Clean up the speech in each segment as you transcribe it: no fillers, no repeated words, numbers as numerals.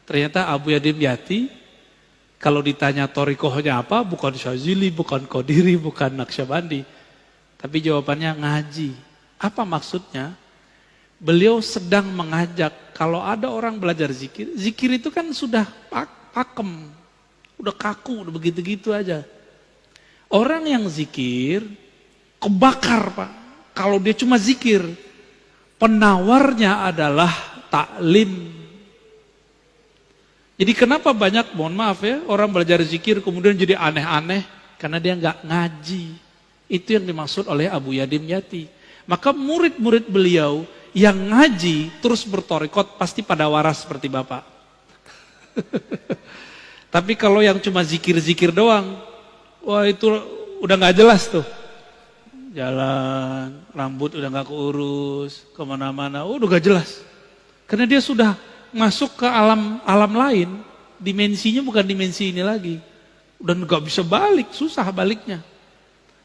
Ternyata Abu Yadim Yati, kalau ditanya torikohnya apa, bukan Syazili, bukan Qadiri, bukan Naqsyabandi. Tapi jawabannya ngaji. Apa maksudnya? Beliau sedang mengajak, kalau ada orang belajar zikir, zikir itu kan sudah pakem, udah kaku, udah begitu-gitu aja. Orang yang zikir, kebakar Pak. Kalau dia cuma zikir, penawarnya adalah taklim. Jadi kenapa banyak, mohon maaf ya, orang belajar zikir kemudian jadi aneh-aneh, karena dia nggak ngaji. Itu yang dimaksud oleh Abu Yadim Yati. Maka murid-murid beliau yang ngaji terus bertorikot pasti pada waras seperti Bapak. Tapi kalau yang cuma zikir-zikir doang, wah itu udah nggak jelas tuh. Jalan, rambut udah nggak keurus, kemana-mana, udah nggak jelas. Karena dia sudah masuk ke alam lain, dimensinya bukan dimensi ini lagi. Dan gak bisa balik, susah baliknya.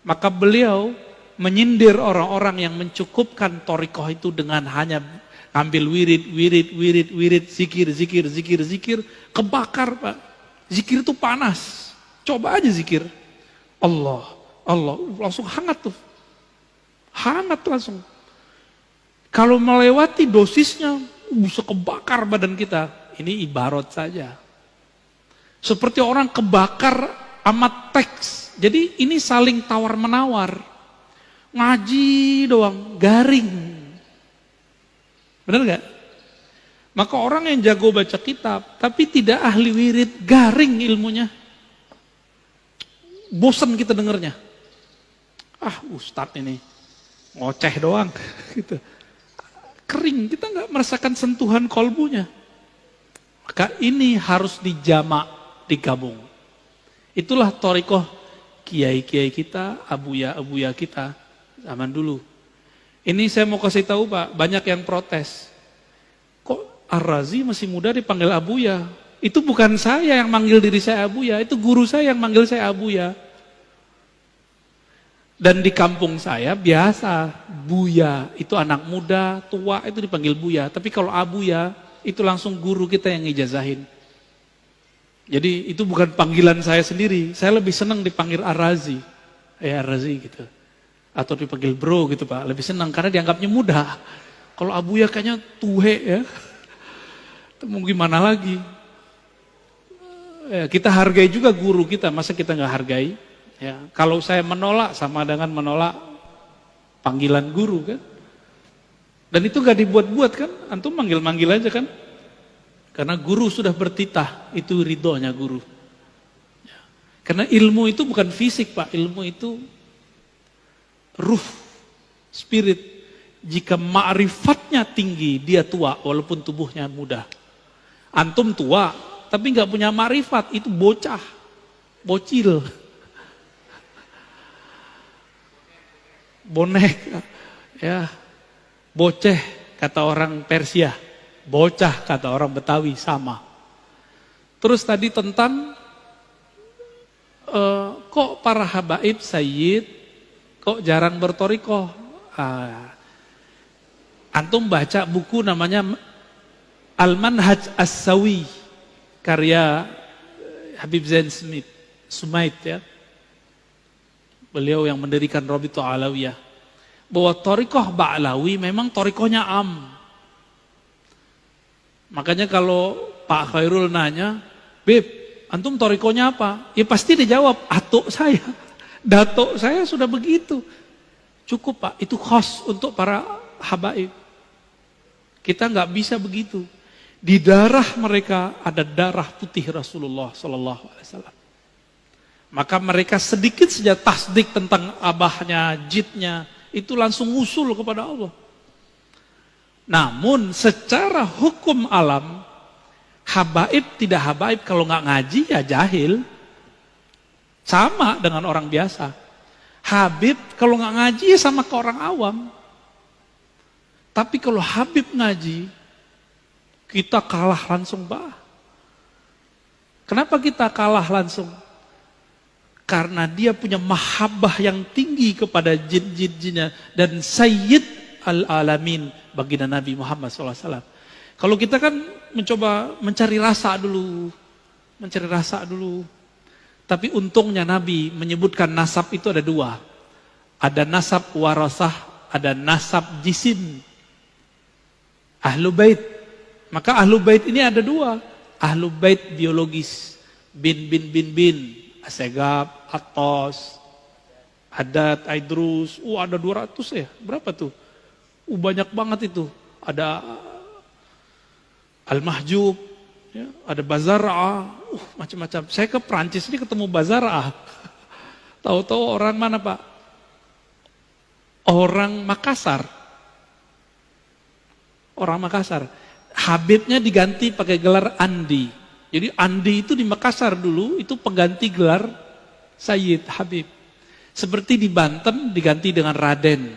Maka beliau menyindir orang-orang yang mencukupkan torikoh itu dengan hanya ambil wirid, zikir, kebakar Pak. Zikir itu panas, coba aja zikir. Allah, langsung hangat tuh. Hangat langsung. Kalau melewati dosisnya, bisa kebakar badan kita. Ini ibarat saja. Seperti orang kebakar amat teks. Jadi ini saling tawar-menawar. Ngaji doang, garing. Benar gak? Maka orang yang jago baca kitab, tapi tidak ahli wirid, garing ilmunya. Bosan kita dengernya. Ustadz ini, ngoceh doang. Gitu. Kering, kita nggak merasakan sentuhan kolbunya. Maka ini harus dijamak, digabung. Itulah thariqah kiai-kiai kita, abuya-abuya kita zaman dulu. Ini saya mau kasih tahu Pak, banyak yang protes. Kok Ar-Razi masih muda dipanggil abuya? Itu bukan saya yang manggil diri saya abuya, itu guru saya yang manggil saya abuya. Dan di kampung saya biasa, buya, itu anak muda, tua, itu dipanggil buya. Tapi kalau abuya, itu langsung guru kita yang ngijazahin. Jadi itu bukan panggilan saya sendiri, saya lebih senang dipanggil Ar-Razi. Ar-Razi gitu. Atau dipanggil bro gitu Pak, lebih senang karena dianggapnya muda. Kalau abuya kayaknya tuhe ya. Mau gimana lagi? Kita hargai juga guru kita, masa kita nggak hargai? Ya, kalau saya menolak sama dengan menolak panggilan guru kan. Dan itu gak dibuat-buat kan, antum manggil-manggil aja kan. Karena guru sudah bertitah, itu ridhonya guru. Ya. Karena ilmu itu bukan fisik Pak, ilmu itu ruh, spirit. Jika ma'rifatnya tinggi, dia tua walaupun tubuhnya muda. Antum tua, tapi gak punya ma'rifat, itu bocah, bocil. Bonek, ya, boceh kata orang Persia, bocah kata orang Betawi sama. Terus tadi tentang kok para habaib sayyid kok jarang bertorikoh. Antum baca buku namanya Al-Manhaj As-Sawi karya Habib Zain Sumait ya. Beliau yang mendirikan Rabithah Alawiyah. Bahwa thariqah Ba'lawi memang thariqahnya am. Makanya kalau Pak Khairul nanya, Beb, antum thariqahnya apa? Ya pasti dijawab, atuk saya. Datuk saya sudah begitu. Cukup Pak, itu khas untuk para habaib. Kita nggak bisa begitu. Di darah mereka ada darah putih Rasulullah SAW. Maka mereka sedikit saja tasdik tentang abahnya, jidnya, itu langsung usul kepada Allah. Namun secara hukum alam, habaib tidak habaib kalau nggak ngaji ya jahil. Sama dengan orang biasa. Habib kalau nggak ngaji ya sama ke orang awam. Tapi kalau habib ngaji, kita kalah langsung Pak. Kenapa kita kalah langsung? Karena dia punya mahabbah yang tinggi kepada jin-jinnya dan Sayyid al-Alamin baginda Nabi Muhammad SAW. Kalau kita kan mencoba mencari rasa dulu. Tapi untungnya Nabi menyebutkan nasab itu ada dua. Ada nasab warasah, ada nasab jisim. Ahlu bait. Maka ahlu bait ini ada dua. Ahlu bait biologis. Bin. Asegab, Atos, Haddad, Aidrus. Ada 200 ya. Berapa tuh? Banyak banget itu. Ada Al-Mahjub, ya, ada Bazara'ah, macam-macam. Saya ke Prancis ini ketemu Bazara'ah. Tahu-tahu orang mana Pak? Orang Makassar. Habibnya diganti pakai gelar Andi. Jadi Andi itu di Makassar dulu, itu pengganti gelar Sayyid Habib. Seperti di Banten diganti dengan Raden.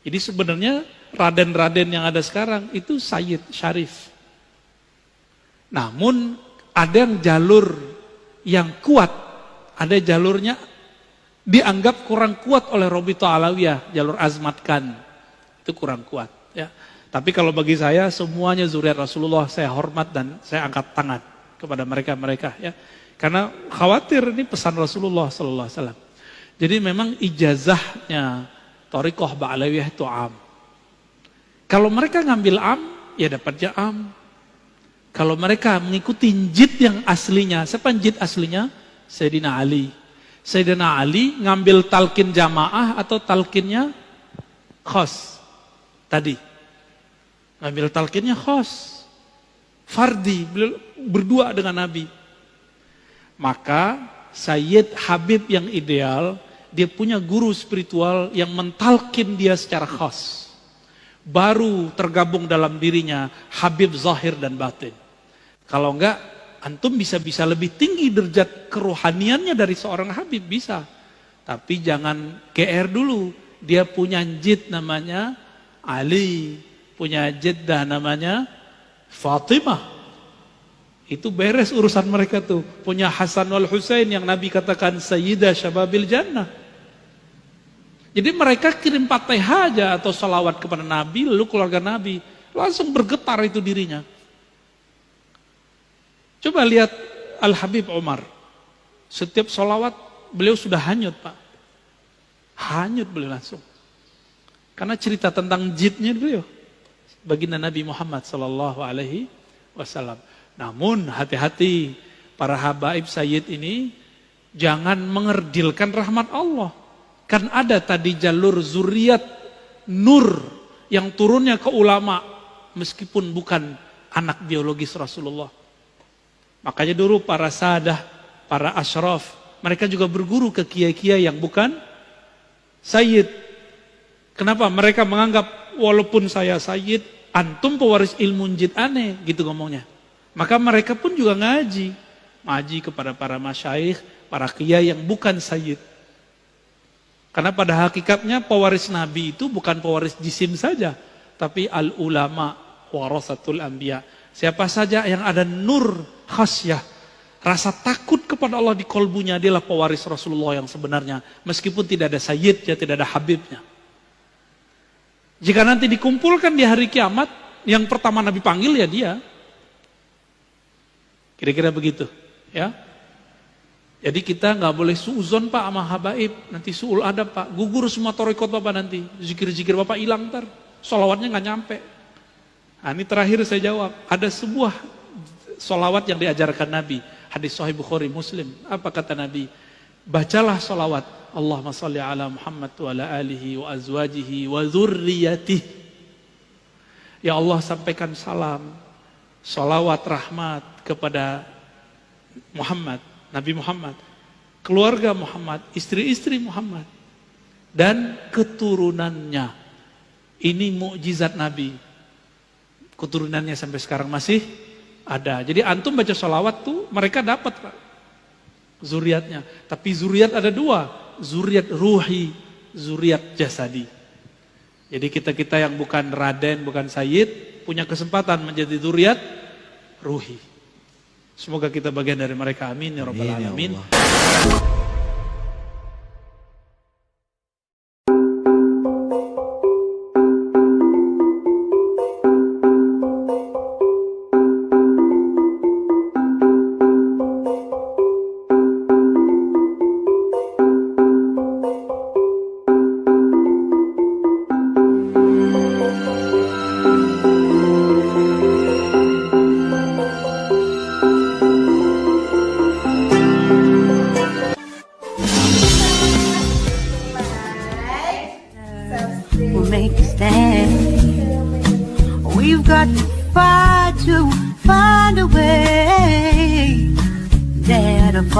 Jadi sebenarnya Raden-Raden yang ada sekarang itu Sayyid Syarif. Namun ada yang jalur yang kuat, ada jalurnya dianggap kurang kuat oleh Robito Alawiyah, jalur Azmat Khan. Itu kurang kuat. Ya. Tapi kalau bagi saya semuanya zuriat Rasulullah, saya hormat dan saya angkat tangan kepada mereka-mereka. Ya. Karena khawatir ini pesan Rasulullah Sallallahu Alaihi Wasallam. Jadi memang ijazahnya Thariqah Ba'alawiyah itu am. Kalau mereka ngambil am, ya dapatnya am. Kalau mereka mengikuti jid yang aslinya, siapa jid aslinya? Sayyidina Ali. Sayyidina Ali ngambil talqin jamaah atau talqinnya khos? Tadi. Ngambil talqinnya khos. Fardi, berdua dengan Nabi. Maka Sayyid Habib yang ideal, dia punya guru spiritual yang mentalkin dia secara khas. Baru tergabung dalam dirinya Habib zahir dan batin. Kalau enggak, antum bisa lebih tinggi derajat kerohaniannya dari seorang Habib, bisa. Tapi jangan GR dulu. Dia punya jid namanya Ali, punya jiddah namanya Fatimah. Itu beres urusan mereka tuh. Punya Hasan wal Husain yang Nabi katakan Sayyidah Syababil Jannah. Jadi mereka kirim Fatihah aja atau salawat kepada Nabi, lalu keluarga Nabi. Langsung bergetar itu dirinya. Coba lihat Al-Habib Umar. Setiap salawat beliau sudah hanyut Pak. Hanyut beliau langsung. Karena cerita tentang jidnya beliau. Baginda Nabi Muhammad Sallallahu Alaihi Wasallam. Namun hati-hati para habaib Sayyid ini jangan mengerdilkan rahmat Allah. Kan ada tadi jalur zuriat nur yang turunnya ke ulama meskipun bukan anak biologis Rasulullah. Makanya dulu para sadah, para asyraf, mereka juga berguru ke kiai-kiai yang bukan Sayyid. Kenapa? Mereka menganggap walaupun saya Sayyid, antum pewaris ilmu jid aneh, gitu ngomongnya. Maka mereka pun juga ngaji kepada para masyaikh, para kiai yang bukan Sayyid. Karena pada hakikatnya pewaris Nabi itu bukan pewaris jisim saja, tapi al-ulama warasatul anbiya. Siapa saja yang ada nur khasyah, rasa takut kepada Allah di kolbunya, adalah pewaris Rasulullah yang sebenarnya. Meskipun tidak ada sayyidnya, tidak ada habibnya. Jika nanti dikumpulkan di hari kiamat, yang pertama Nabi panggil ya dia. Kira-kira begitu, ya. Jadi kita nggak boleh suuzon Pak sama habaib, nanti suul adab Pak, gugur semua torikot Bapak nanti, zikir-zikir Bapak hilang ntar, sholawatnya nggak nyampe. Nah, ini terakhir saya jawab, ada sebuah sholawat yang diajarkan Nabi, hadis Sahih Bukhari Muslim. Apa kata Nabi? Bacalah sholawat, Allahumma sholli ala Muhammad wa ala alihi wa azwajihi wa dzurriyyatihi. Ya Allah, sampaikan salam, sholawat rahmat kepada Muhammad, Nabi Muhammad, keluarga Muhammad, istri-istri Muhammad, dan keturunannya. Ini mukjizat Nabi. Keturunannya sampai sekarang masih ada. Jadi antum baca sholawat tuh mereka dapat Pak zuriatnya. Tapi zuriat ada dua, zuriat ruhi, zuriat jasadi. Jadi kita yang bukan Raden, bukan Sayyid, punya kesempatan menjadi zuriat ruhi. Semoga kita bagian dari mereka, amin ya rabbal alamin.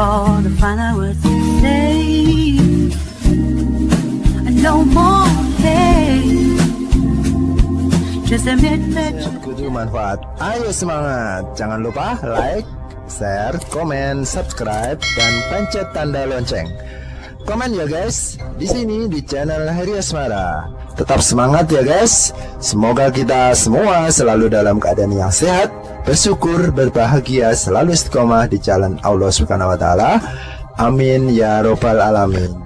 all the final words to say. No more pain. Just admit that Kudu manfaat. Ayo semangat. Jangan lupa like, share, komen, subscribe, dan pencet tanda lonceng. Komen ya guys, di sini di channel Heri Asmara. Tetap semangat ya guys. Semoga kita semua selalu dalam keadaan yang sehat, bersyukur, berbahagia, selalu istiqomah di jalan Allah Subhanahu wa taala. Amin ya robbal alamin.